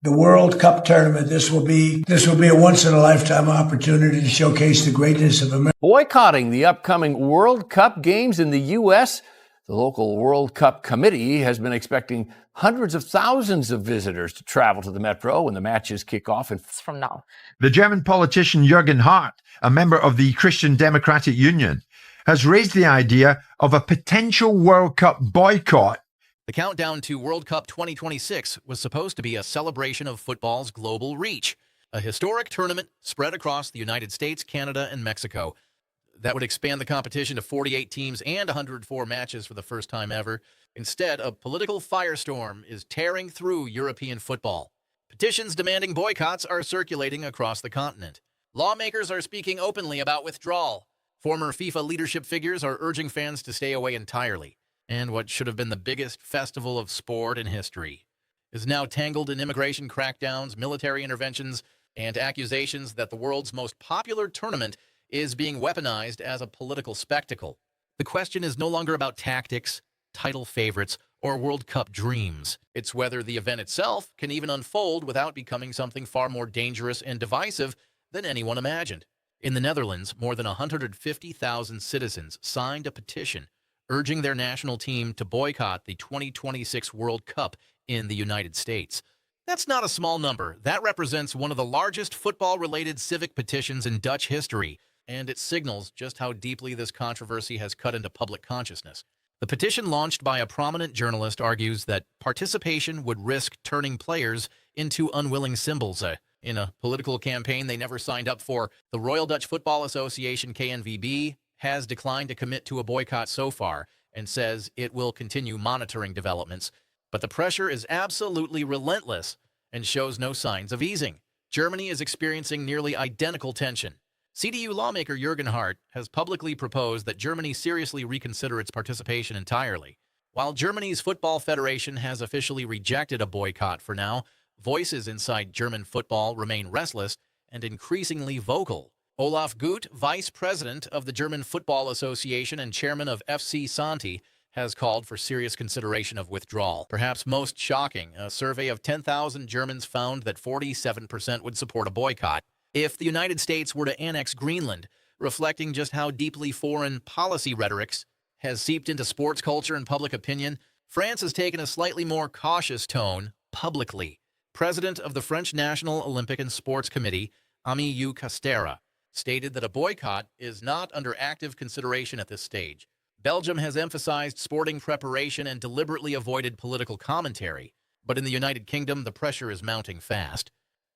the World Cup tournament. This will be a once-in-a-lifetime opportunity to showcase the greatness of America. Boycotting the upcoming World Cup games in the U.S., the local World Cup committee has been expecting hundreds of thousands of visitors to travel to the Metro when the matches kick off from now. The German politician Jürgen Hart, a member of the Christian Democratic Union, has raised the idea of a potential World Cup boycott. The countdown to World Cup 2026 was supposed to be a celebration of football's global reach, a historic tournament spread across the United States, Canada, and Mexico. That would expand the competition to 48 teams and 104 matches for the first time ever. Instead, a political firestorm is tearing through European football. Petitions demanding boycotts are circulating across the continent. Lawmakers are speaking openly about withdrawal. Former FIFA leadership figures are urging fans to stay away entirely. And what should have been the biggest festival of sport in history is now tangled in immigration crackdowns, military interventions, and accusations that the world's most popular tournament is being weaponized as a political spectacle. The question is no longer about tactics, title favorites, or World Cup dreams. It's whether the event itself can even unfold without becoming something far more dangerous and divisive than anyone imagined. In the Netherlands, more than 150,000 citizens signed a petition urging their national team to boycott the 2026 World Cup in the United States. That's not a small number. That represents one of the largest football-related civic petitions in Dutch history, and it signals just how deeply this controversy has cut into public consciousness. The petition launched by a prominent journalist argues that participation would risk turning players into unwilling symbols in a political campaign they never signed up for. The Royal Dutch Football Association, KNVB, has declined to commit to a boycott so far and says it will continue monitoring developments. But the pressure is absolutely relentless and shows no signs of easing. Germany is experiencing nearly identical tension. CDU lawmaker Jürgen Hart has publicly proposed that Germany seriously reconsider its participation entirely. While Germany's Football Federation has officially rejected a boycott for now, voices inside German football remain restless and increasingly vocal. Olaf Gut, vice president of the German Football Association and chairman of FC Santi, has called for serious consideration of withdrawal. Perhaps most shocking, a survey of 10,000 Germans found that 47% would support a boycott. If the United States were to annex Greenland, reflecting just how deeply foreign policy rhetoric has seeped into sports culture and public opinion, France has taken a slightly more cautious tone publicly. President of the French National Olympic and Sports Committee, Ami Castera, stated that a boycott is not under active consideration at this stage. Belgium has emphasized sporting preparation and deliberately avoided political commentary, but in the United Kingdom, the pressure is mounting fast.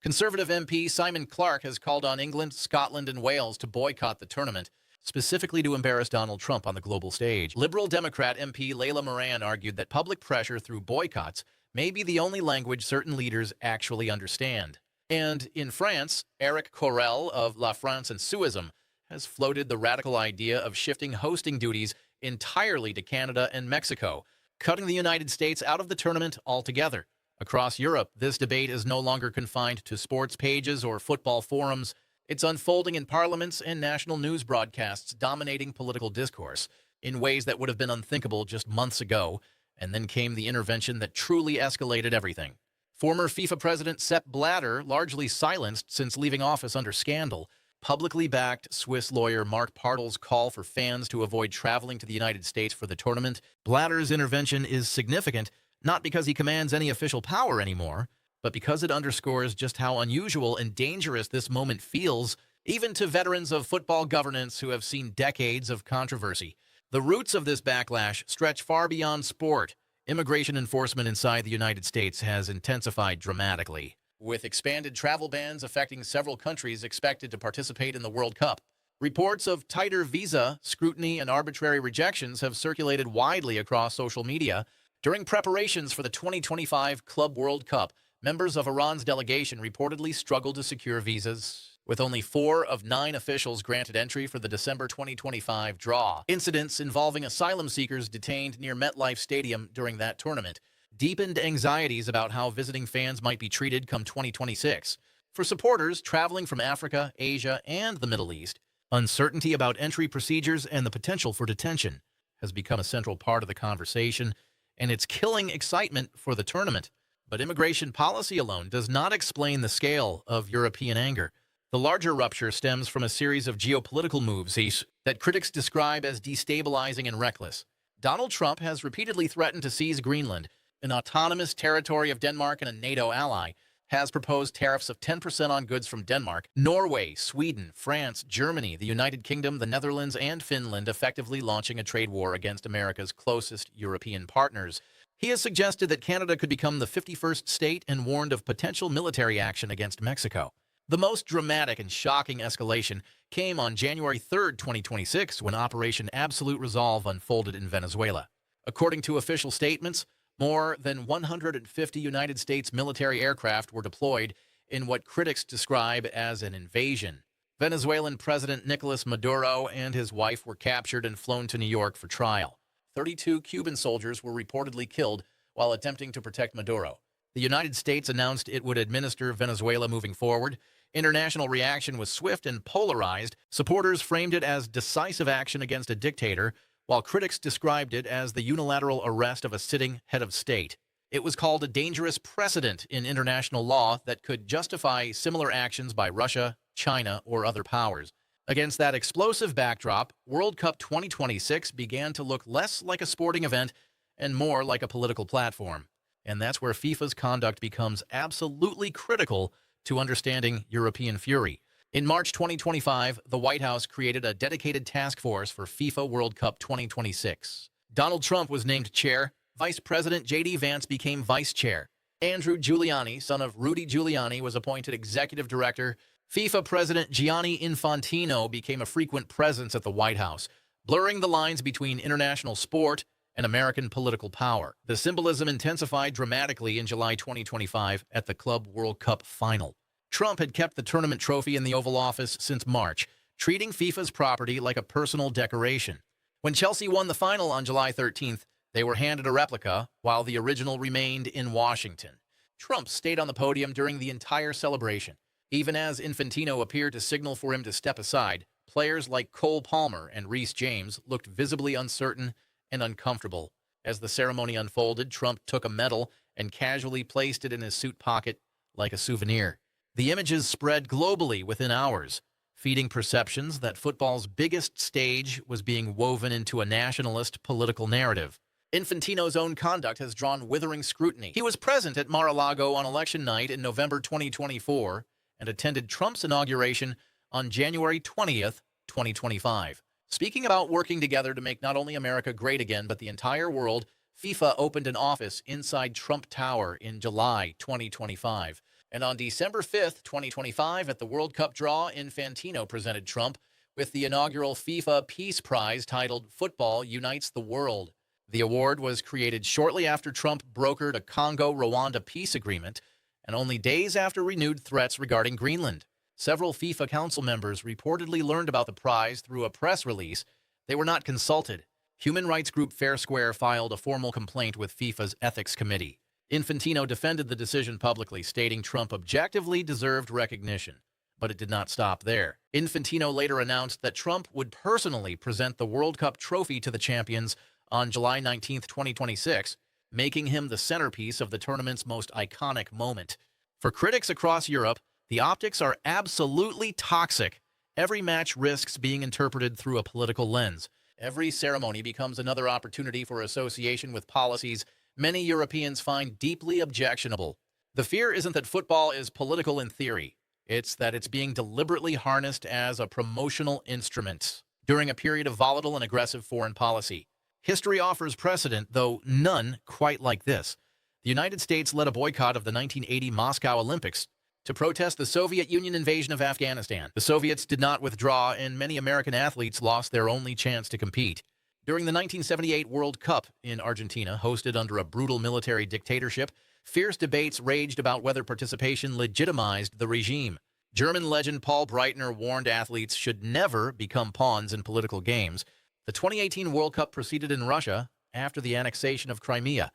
Conservative MP Simon Clarke has called on England, Scotland, and Wales to boycott the tournament, specifically to embarrass Donald Trump on the global stage. Liberal Democrat MP Layla Moran argued that public pressure through boycotts may be the only language certain leaders actually understand. And in France, Eric Correl of La France Insoumism has floated the radical idea of shifting hosting duties entirely to Canada and Mexico, cutting the United States out of the tournament altogether. Across Europe, this debate is no longer confined to sports pages or football forums. It's unfolding in parliaments and national news broadcasts, dominating political discourse in ways that would have been unthinkable just months ago. And then came the intervention that truly escalated everything. Former FIFA president Sepp Blatter, largely silenced since leaving office under scandal, publicly backed Swiss lawyer Mark Partl's call for fans to avoid traveling to the United States for the tournament. Blatter's intervention is significant, not because he commands any official power anymore, but because it underscores just how unusual and dangerous this moment feels, even to veterans of football governance who have seen decades of controversy. The roots of this backlash stretch far beyond sport. Immigration enforcement inside the United States has intensified dramatically, with expanded travel bans affecting several countries expected to participate in the World Cup. Reports of tighter visa scrutiny and arbitrary rejections have circulated widely across social media. During preparations for the 2025 Club World Cup, members of Iran's delegation reportedly struggled to secure visas, with only 4 of 9 officials granted entry for the December 2025 draw. Incidents involving asylum seekers detained near MetLife Stadium during that tournament deepened anxieties about how visiting fans might be treated come 2026. For supporters traveling from Africa, Asia, and the Middle East, uncertainty about entry procedures and the potential for detention has become a central part of the conversation, and it's killing excitement for the tournament. But immigration policy alone does not explain the scale of European anger. The larger rupture stems from a series of geopolitical moves that critics describe as destabilizing and reckless. Donald Trump has repeatedly threatened to seize Greenland, an autonomous territory of Denmark and a NATO ally, has proposed tariffs of 10% on goods from Denmark, Norway, Sweden, France, Germany, the United Kingdom, the Netherlands, and Finland, effectively launching a trade war against America's closest European partners. He has suggested that Canada could become the 51st state and warned of potential military action against Mexico. The most dramatic and shocking escalation came on January 3, 2026, when Operation Absolute Resolve unfolded in Venezuela. According to official statements, more than 150 United States military aircraft were deployed in what critics describe as an invasion. Venezuelan President Nicolas Maduro and his wife were captured and flown to New York for trial. 32 Cuban soldiers were reportedly killed while attempting to protect Maduro. The United States announced it would administer Venezuela moving forward. International reaction was swift and polarized. Supporters framed it as decisive action against a dictator, while critics described it as the unilateral arrest of a sitting head of state. It was called a dangerous precedent in international law that could justify similar actions by Russia, China, or other powers. Against that explosive backdrop, World Cup 2026 began to look less like a sporting event and more like a political platform. And that's where FIFA's conduct becomes absolutely critical to understanding European fury. In March 2025, the White House created a dedicated task force for FIFA World Cup 2026. Donald Trump was named chair. Vice President J.D. Vance became vice chair. Andrew Giuliani, son of Rudy Giuliani, was appointed executive director. FIFA President Gianni Infantino became a frequent presence at the White House, blurring the lines between international sport and American political power. The symbolism intensified dramatically in July 2025 at the Club World Cup final. Trump had kept the tournament trophy in the Oval Office since March, treating FIFA's property like a personal decoration. When Chelsea won the final on July 13th, they were handed a replica, while the original remained in Washington. Trump stayed on the podium during the entire celebration. Even as Infantino appeared to signal for him to step aside, players like Cole Palmer and Reece James looked visibly uncertain and uncomfortable. As the ceremony unfolded, Trump took a medal and casually placed it in his suit pocket like a souvenir. The images spread globally within hours, feeding perceptions that football's biggest stage was being woven into a nationalist political narrative. Infantino's own conduct has drawn withering scrutiny. He was present at Mar-a-Lago on election night in November 2024 and attended Trump's inauguration on January 20th, 2025. Speaking about working together to make not only America great again, but the entire world, FIFA opened an office inside Trump Tower in July 2025. And on December 5th, 2025, at the World Cup draw, Infantino presented Trump with the inaugural FIFA Peace Prize titled Football Unites the World. The award was created shortly after Trump brokered a Congo-Rwanda peace agreement and only days after renewed threats regarding Greenland. Several FIFA council members reportedly learned about the prize through a press release. They were not consulted. Human rights group Fair Square filed a formal complaint with FIFA's ethics committee. Infantino defended the decision publicly, stating Trump objectively deserved recognition. But it did not stop there. Infantino later announced that Trump would personally present the World Cup trophy to the champions on July 19, 2026, making him the centerpiece of the tournament's most iconic moment. For critics across Europe, the optics are absolutely toxic. Every match risks being interpreted through a political lens. Every ceremony becomes another opportunity for association with policies many Europeans find deeply objectionable. The fear isn't that football is political in theory. It's that it's being deliberately harnessed as a promotional instrument during a period of volatile and aggressive foreign policy. History offers precedent, though none quite like this. The United States led a boycott of the 1980 Moscow Olympics to protest the Soviet Union invasion of Afghanistan. The Soviets did not withdraw, and many American athletes lost their only chance to compete. During the 1978 World Cup in Argentina, hosted under a brutal military dictatorship, fierce debates raged about whether participation legitimized the regime. German legend Paul Breitner warned athletes should never become pawns in political games. The 2018 World Cup proceeded in Russia after the annexation of Crimea.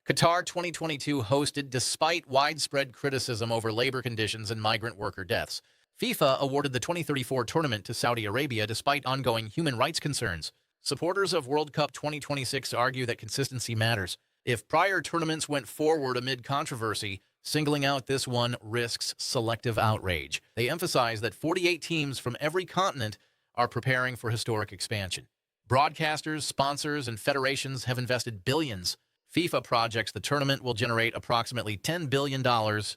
Qatar 2022 hosted despite widespread criticism over labor conditions and migrant worker deaths. FIFA awarded the 2034 tournament to Saudi Arabia despite ongoing human rights concerns. Supporters of World Cup 2026 argue that consistency matters. If prior tournaments went forward amid controversy, singling out this one risks selective outrage. They emphasize that 48 teams from every continent are preparing for historic expansion. Broadcasters, sponsors, and federations have invested billions. FIFA projects the tournament will generate approximately $10 billion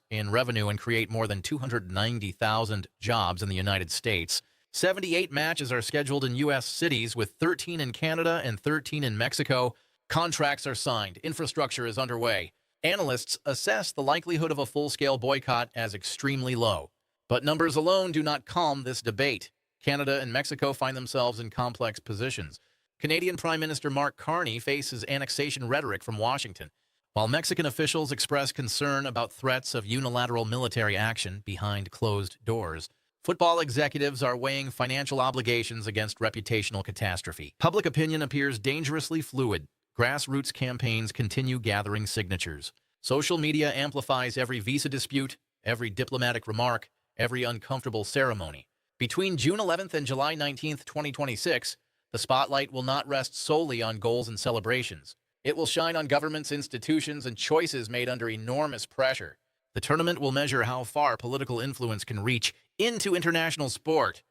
in revenue and create more than 290,000 jobs in the United States. 78 matches are scheduled in U.S. cities, with 13 in Canada and 13 in Mexico. Contracts are signed. Infrastructure is underway. Analysts assess the likelihood of a full-scale boycott as extremely low. But numbers alone do not calm this debate. Canada and Mexico find themselves in complex positions. Canadian Prime Minister Mark Carney faces annexation rhetoric from Washington, while Mexican officials express concern about threats of unilateral military action behind closed doors. Football executives are weighing financial obligations against reputational catastrophe. Public opinion appears dangerously fluid. Grassroots campaigns continue gathering signatures. Social media amplifies every visa dispute, every diplomatic remark, every uncomfortable ceremony. Between June 11th and July 19th, 2026, the spotlight will not rest solely on goals and celebrations. It will shine on governments, institutions, and choices made under enormous pressure. The tournament will measure how far political influence can reach into international sport,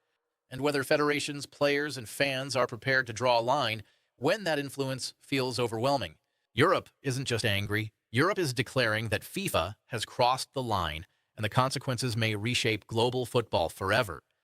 and whether federations, players, and fans are prepared to draw a line when that influence feels overwhelming. Europe isn't just angry. Europe is declaring that FIFA has crossed the line, and the consequences may reshape global football forever.